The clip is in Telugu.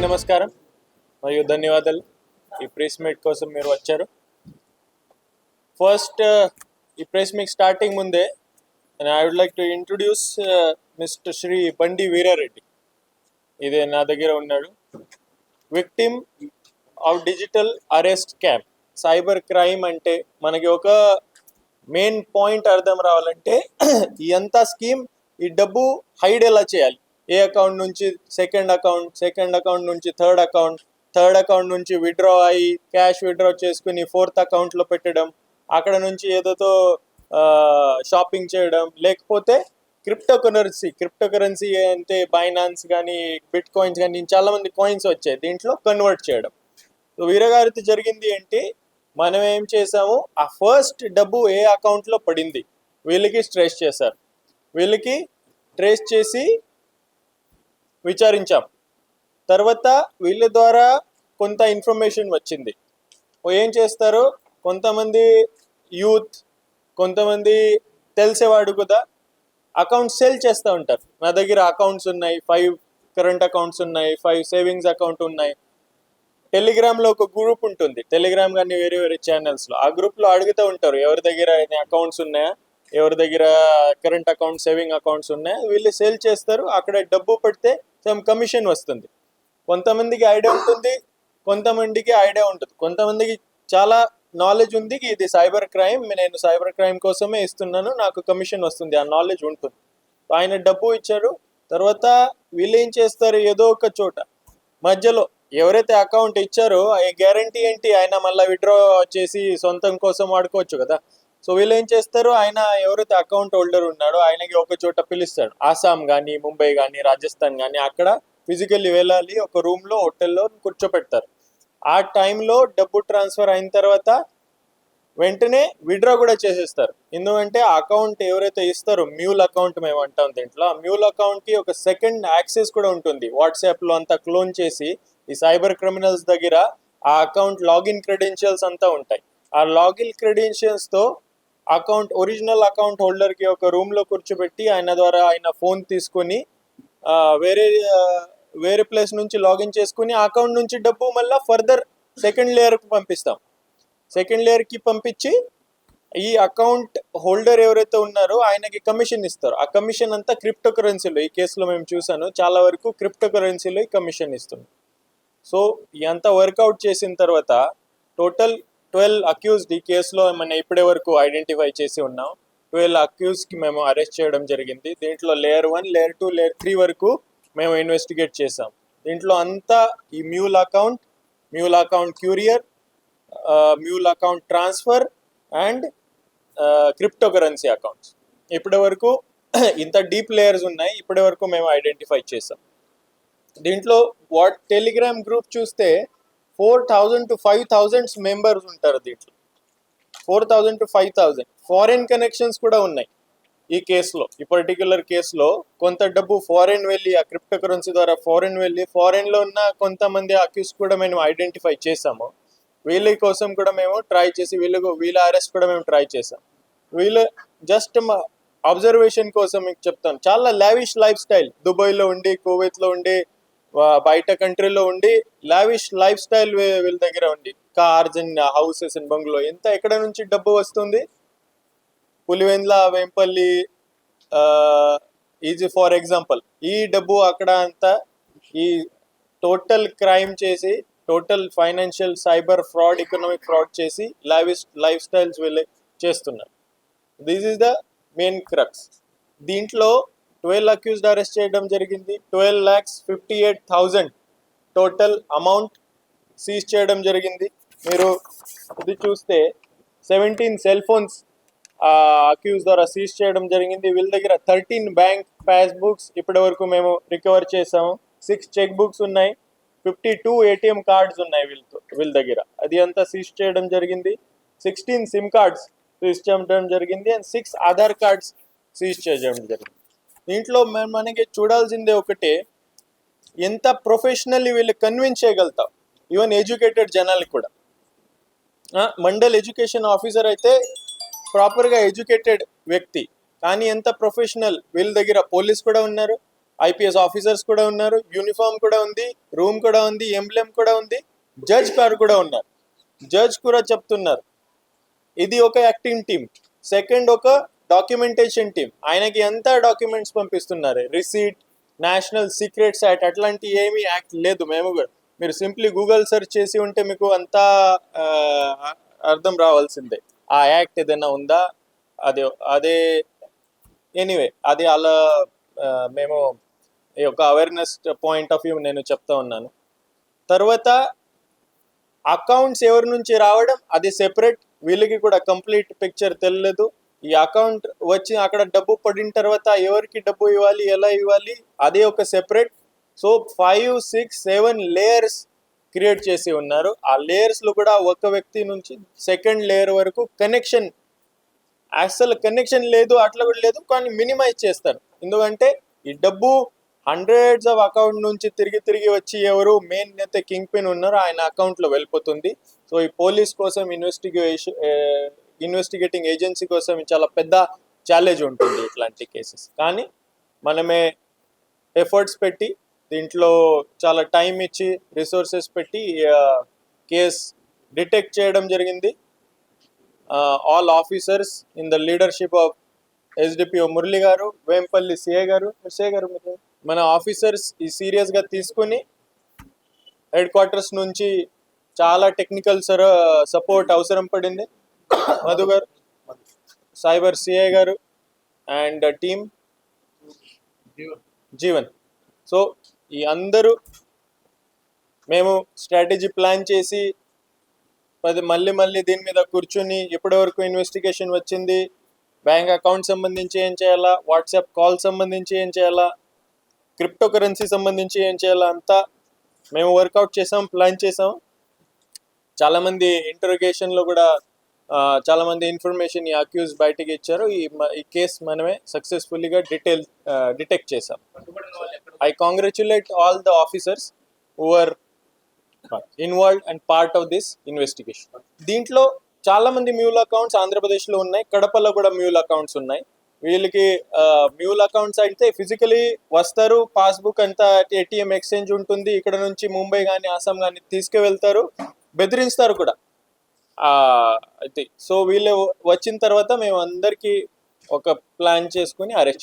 నమస్కారం మరియు ధన్యవాదాలు. ఈ ప్రెస్ మీట్ కోసం మీరు వచ్చారు. ఫస్ట్ ఈ ప్రెస్ మీట్ స్టార్టింగ్ ముందే I would like to introduce mister Shri Bandi Veerareddy. ఇదే నా దగ్గర ఉన్నాడు. Victim of digital arrest scam. Cyber crime అంటే మనకి ఒక మెయిన్ పాయింట్ అర్థం రావాలంటే ఈ అంతా స్కీమ్, ఈ డబ్బు హైడ్ ఎలా చేయాలి, ఏ అకౌంట్ నుంచి సెకండ్ అకౌంట్ నుంచి థర్డ్ అకౌంట్ నుంచి విత్డ్రా అయ్యి క్యాష్ విత్డ్రా చేసుకుని ఫోర్త్ అకౌంట్లో పెట్టడం, అక్కడ నుంచి ఏదోతో షాపింగ్ చేయడం, లేకపోతే క్రిప్టోకరెన్సీ అంటే బైనాన్స్ కానీ బిట్ కాయిన్స్ కానీ చాలా మంది కాయిన్స్ వచ్చాయి, దీంట్లో కన్వర్ట్ చేయడం. సో వీరగారితో జరిగింది ఏంటి, మనం ఏం చేసాము, ఆ ఫస్ట్ డబ్బు ఏ అకౌంట్లో పడింది వీళ్ళకి ట్రేస్ చేసి విచారించాం. తర్వాత వీళ్ళ ద్వారా కొంత ఇన్ఫర్మేషన్ వచ్చింది. ఏం చేస్తారు, కొంతమంది యూత్, కొంతమంది తెలిసేవాడు కూడా అకౌంట్ సేల్ చేస్తూ ఉంటారు. నా దగ్గర అకౌంట్స్ ఉన్నాయి, 5 కరెంట్ అకౌంట్స్ ఉన్నాయి, 5 సేవింగ్స్ అకౌంట్ ఉన్నాయి. టెలిగ్రామ్లో ఒక గ్రూప్ ఉంటుంది, టెలిగ్రామ్ కానీ వేరే వేరే ఛానల్స్లో. ఆ గ్రూప్లో అడుగుతూ ఉంటారు ఎవరి దగ్గర అకౌంట్స్ ఉన్నాయా, ఎవరి దగ్గర కరెంట్ అకౌంట్ సేవింగ్ అకౌంట్స్ ఉన్నాయా. వీళ్ళు సేల్ చేస్తారు, అక్కడ డబ్బు పడితే సమ్ కమిషన్ వస్తుంది. కొంతమందికి ఐడియా ఉంటుంది, కొంతమందికి ఐడియా ఉంటుంది. కొంతమందికి చాలా నాలెడ్జ్ ఉంది, ఇది సైబర్ క్రైమ్, నేను సైబర్ క్రైమ్ కోసమే ఇస్తున్నాను, నాకు కమిషన్ వస్తుంది, ఆ నాలెడ్జ్ ఉంటుంది. ఆయన డబ్బు ఇచ్చారు. తర్వాత వీళ్ళు ఏం చేస్తారు, ఏదో ఒక చోట మధ్యలో ఎవరైతే అకౌంట్ ఇచ్చారో ఆ గ్యారంటీ ఏంటి, ఆయన మళ్ళీ విత్డ్రా చేసి సొంతం కోసం వాడుకోవచ్చు కదా. సో వీళ్ళు ఏం చేస్తారు, ఆయన ఎవరైతే అకౌంట్ హోల్డర్ ఉన్నాడో ఆయనకి ఒక చోట పిలుస్తాడు, ఆసాం కానీ ముంబై కానీ రాజస్థాన్ కానీ, అక్కడ ఫిజికల్లీ వెళ్ళాలి, ఒక రూమ్లో హోటల్లో కూర్చోపెడతారు. ఆ టైంలో డబ్బు ట్రాన్స్ఫర్ అయిన తర్వాత వెంటనే విత్డ్రా కూడా చేసేస్తారు. ఎందుకంటే ఆ అకౌంట్ ఎవరైతే ఇస్తారో మ్యూల్ అకౌంట్ మేము అంటాం దీంట్లో, ఆ మ్యూల్ అకౌంట్కి ఒక సెకండ్ యాక్సెస్ కూడా ఉంటుంది. వాట్సాప్లో అంతా క్లోన్ చేసి ఈ సైబర్ క్రిమినల్స్ దగ్గర ఆ అకౌంట్ లాగిన్ క్రెడెన్షియల్స్ అంతా ఉంటాయి. ఆ లాగిన్ క్రెడెన్షియల్స్తో ఒరిజినల్ అకౌంట్ హోల్డర్కి ఒక రూమ్లో కూర్చోబెట్టి ఆయన ద్వారా ఆయన ఫోన్ తీసుకొని వేరే ప్లేస్ నుంచి లాగిన్ చేసుకుని ఆ అకౌంట్ నుంచి డబ్బు మళ్ళీ ఫర్దర్ సెకండ్ లేయర్కి పంపిస్తాం. సెకండ్ లేయర్కి పంపించి ఈ అకౌంట్ హోల్డర్ ఎవరైతే ఉన్నారో ఆయనకి కమిషన్ ఇస్తారు. ఆ కమిషన్ అంతా క్రిప్టోకరెన్సీలో, ఈ కేసులో మేము చూసాను చాలా వరకు క్రిప్టోకరెన్సీలో ఈ కమిషన్ ఇస్తుంది. సో ఇదంతా వర్కౌట్ చేసిన తర్వాత టోటల్ 12 అక్యూజ్డ్ ఈ కేసులో మనం ఇప్పటి వరకు ఐడెంటిఫై చేసి ఉన్నాం. 12 అక్యూజ్కి మేము అరెస్ట్ చేయడం జరిగింది. దీంట్లో లేయర్ 1, లేయర్ 2, లేయర్ 3 వరకు మేము ఇన్వెస్టిగేట్ చేసాం. దీంట్లో అంతా ఈ mule account courier, mule account transfer and cryptocurrency accounts, ఇప్పటి వరకు ఇంత డీప్ లేయర్స్ ఉన్నాయి, ఇప్పటి వరకు మేము ఐడెంటిఫై చేసాం. దీంట్లో టెలిగ్రామ్ గ్రూప్ చూస్తే 4,000 to 5,000 మెంబర్స్ ఉంటారు. దీంట్లో 4,000 to 5,000 ఫారెన్ కనెక్షన్స్ కూడా ఉన్నాయి. ఈ కేసులో, ఈ పర్టిక్యులర్ కేసులో కొంత డబ్బు ఫారెన్ వెళ్ళి ఆ క్రిప్టోకరెన్సీ ద్వారా ఫారెన్లో ఉన్న కొంతమంది అక్యూస్ కూడా మేము ఐడెంటిఫై చేసాము. వీళ్ళ కోసం కూడా మేము ట్రై చేసి వీళ్ళ అరెస్ట్ కూడా మేము ట్రై చేసాం. వీళ్ళు జస్ట్ మా అబ్జర్వేషన్ కోసం మీకు చెప్తాను, చాలా లావిష్ లైఫ్ స్టైల్, దుబాయ్లో ఉండి, కువైత్లో ఉండి, బయట కంట్రీలో ఉండి లావిష్ లైఫ్ స్టైల్ వీళ్ళ దగ్గర ఉండి, cars and houses and bungalow. ఎక్కడ నుంచి డబ్బు వస్తుంది, Pulivendula, Vempalli, easy for example. ఈ డబ్బు అక్కడ అంతా ఈ టోటల్ క్రైమ్ చేసి, total financial cyber fraud, economic fraud చేసి లావిష్ లైఫ్ స్టైల్స్ వీళ్ళే చేస్తున్నారు. This is the main crux. దీంట్లో 12 అక్యూజ్డ్ అరెస్ట్ చేయడం జరిగింది. 12,58,000 టోటల్ అమౌంట్ సీజ్ చేయడం జరిగింది. మీరు ఇది చూస్తే 17 సెల్ ఫోన్స్ అక్యూజ్ ద్వారా సీజ్ చేయడం జరిగింది. వీళ్ళ దగ్గర 13 బ్యాంక్ పాస్బుక్స్ ఇప్పటి వరకు మేము రికవర్ చేసాము. 6 చెక్ బుక్స్ ఉన్నాయి, 52 ఏటీఎం కార్డ్స్ ఉన్నాయి వీళ్ళ దగ్గర, అది అంతా సీజ్ చేయడం జరిగింది. 16 సిమ్ కార్డ్స్ సీజ్ చేయడం జరిగింది అండ్ 6 ఆధార్ కార్డ్స్ సీజ్ చేయడం జరిగింది. దీంట్లో మనకి చూడాల్సిందే ఒకటే, ఎంత ప్రొఫెషనల్లీ వీళ్ళు కన్విన్స్ చేయగలుగుతాం ఈవెన్ ఎడ్యుకేటెడ్ జనాలకి కూడా. మండల్ ఎడ్యుకేషన్ ఆఫీసర్ అయితే ప్రాపర్గా ఎడ్యుకేటెడ్ వ్యక్తి, కానీ ఎంత ప్రొఫెషనల్. వీళ్ళ దగ్గర పోలీస్ కూడా ఉన్నారు, ఐపీఎస్ ఆఫీసర్స్ కూడా ఉన్నారు, యూనిఫామ్ కూడా ఉంది, రూమ్ కూడా ఉంది, ఎంబ్లెమ్ కూడా ఉంది, జడ్జ్ గారు కూడా ఉన్నారు. జడ్జ్ కూడా చెప్తున్నారు ఇది ఒక యాక్టింగ్ టీమ్. సెకండ్ ఒక డాక్యుమెంటేషన్ టీమ్. ఆయనకి ఎంత డాక్యుమెంట్స్ పంపిస్తున్నారు, రిసీట్, నేషనల్ సీక్రెట్స్ యాక్ట్ అట్లాంటి ఏమీ యాక్ట్ లేదు. మేము కూడా మీరు సింప్లీ గూగుల్ సెర్చ్ చేసి ఉంటే మీకు అంతా అర్థం రావాల్సిందే ఆ యాక్ట్ ఏదైనా ఉందా. అదే అదే ఎనీవే అది అలా మేము ఈ యొక్క అవేర్నెస్ పాయింట్ ఆఫ్ వ్యూ నేను చెప్తా ఉన్నాను. తర్వాత అకౌంట్స్ ఎవరి నుంచి రావడం అది సెపరేట్. వీళ్ళకి కూడా కంప్లీట్ పిక్చర్ తెలియదు. ఈ అకౌంట్ వచ్చి అక్కడ డబ్బు పడిన తర్వాత ఎవరికి డబ్బు ఇవ్వాలి, ఎలా ఇవ్వాలి, అదే ఒక సెపరేట్. సో 5, 6, 7 లేయర్స్ క్రియేట్ చేసి ఉన్నారు. ఆ లేయర్స్లో కూడా ఒక వ్యక్తి నుంచి సెకండ్ లేయర్ వరకు కనెక్షన్, అసలు కనెక్షన్ లేదు, అట్లా కూడా లేదు, కానీ మినిమైజ్ చేస్తారు. ఎందుకంటే ఈ డబ్బు హండ్రెడ్స్ ఆఫ్ అకౌంట్ నుంచి తిరిగి తిరిగి వచ్చి ఎవరు మెయిన్ అయితే కింగ్ పిన్ ఉన్నారో ఆయన అకౌంట్లో వెళ్ళిపోతుంది. సో ఈ పోలీస్ కోసం ఇన్వెస్టిగేటింగ్ ఏజెన్సీ కోసం చాలా పెద్ద ఛాలెంజ్ ఉంటుంది ఇట్లాంటి కేసెస్. కానీ మనమే ఎఫర్ట్స్ పెట్టి దీంట్లో చాలా టైం ఇచ్చి రిసోర్సెస్ పెట్టి కేస్ డిటెక్ట్ చేయడం జరిగింది. All officers in the leadership of SDPO Murali గారు, వేంపల్లి సిఐ గారు, మన ఆఫీసర్స్ ఈ సీరియస్గా తీసుకుని హెడ్ క్వార్టర్స్ నుంచి చాలా టెక్నికల్ సపోర్ట్ అవసరం పడింది. మధు గారు, సైబర్ సిఐ గారు అండ్ టీమ్ జీవన్. సో ఈ అందరూ మేము స్ట్రాటజీ ప్లాన్ చేసి మళ్ళీ దీని మీద కూర్చుని ఇప్పటి వరకు ఇన్వెస్టిగేషన్ వచ్చింది, బ్యాంక్ అకౌంట్ సంబంధించి ఏం చేయాలా, వాట్సాప్ కాల్ సంబంధించి ఏం చేయాలా, క్రిప్టో కరెన్సీ సంబంధించి ఏం చేయాలా, అంతా మేము వర్కౌట్ చేసాం, ప్లాన్ చేసాం. చాలామంది ఇంటరోగేషన్లో కూడా చాలామంది ఇన్ఫర్మేషన్ ఈ అక్యూజ్ బయటికి ఇచ్చారు. ఈ కేసు మనమే సక్సెస్ఫుల్గా డిటెక్ట్ చేసాం. I congratulate all the officers who are involved and part of this investigation. దీంట్లో చాలా మంది మ్యూల్ అకౌంట్స్ ఆంధ్రప్రదేశ్లో ఉన్నాయి, కడపలో కూడా మ్యూల్ అకౌంట్స్ ఉన్నాయి. వీళ్ళకి మ్యూల్ అకౌంట్స్ అయితే ఫిజికలీ వస్తారు, పాస్బుక్ అంతా ఏటీఎం ఎక్స్చేంజ్ ఉంటుంది, ఇక్కడ నుంచి ముంబై కానీ అస్సాం కానీ తీసుకువెళ్తారు, బెదిరిస్తారు కూడా అయితే. సో వీళ్ళు వచ్చిన తర్వాత మేము అందరికీ ఒక ప్లాన్ చేసుకుని అరెస్ట్ చేస్తాం.